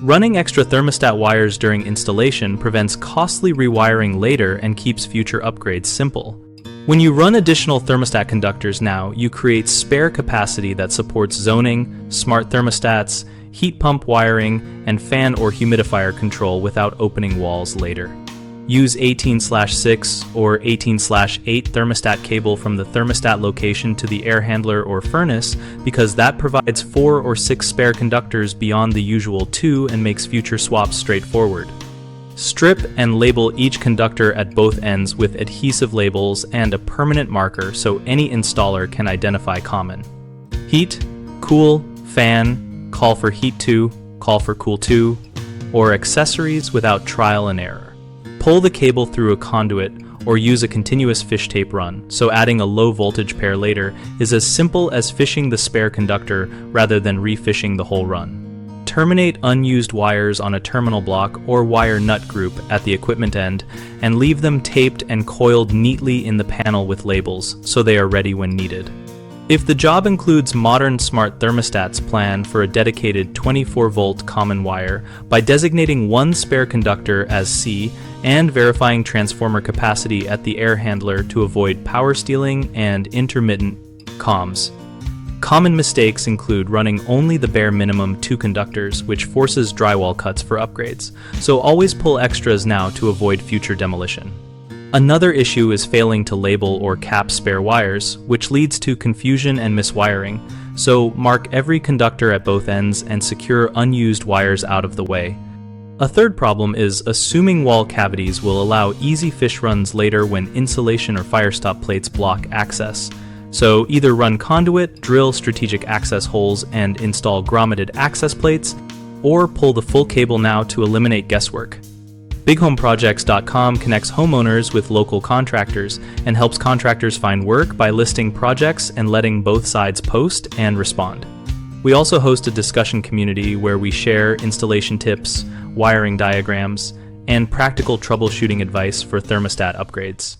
Running extra thermostat wires during installation prevents costly rewiring later and keeps future upgrades simple. When you run additional thermostat conductors now, you create spare capacity that supports zoning, smart thermostats, heat pump wiring, and fan or humidifier control without opening walls later. Use 18/6 or 18/8 thermostat cable from the thermostat location to the air handler or furnace because that provides 4 or 6 spare conductors beyond the usual 2 and makes future swaps straightforward. Strip and label each conductor at both ends with adhesive labels and a permanent marker so any installer can identify common. Heat, cool, fan, call for heat to, call for cool to, or accessories without trial and error. Pull the cable through a conduit or use a continuous fish tape run, so adding a low voltage pair later is as simple as fishing the spare conductor rather than refishing the whole run. Terminate unused wires on a terminal block or wire nut group at the equipment end and leave them taped and coiled neatly in the panel with labels so they are ready when needed. If the job includes modern smart thermostats, plan for a dedicated 24-volt common wire by designating one spare conductor as C and verifying transformer capacity at the air handler to avoid power stealing and intermittent comms. Common mistakes include running only the bare minimum 2 conductors, which forces drywall cuts for upgrades, so always pull extras now to avoid future demolition. Another issue is failing to label or cap spare wires, which leads to confusion and miswiring, so mark every conductor at both ends and secure unused wires out of the way. A third problem is assuming wall cavities will allow easy fish runs later when insulation or fire stop plates block access. So either run conduit, drill strategic access holes, and install grommeted access plates, or pull the full cable now to eliminate guesswork. BigHomeProjects.com connects homeowners with local contractors and helps contractors find work by listing projects and letting both sides post and respond. We also host a discussion community where we share installation tips, wiring diagrams, and practical troubleshooting advice for thermostat upgrades.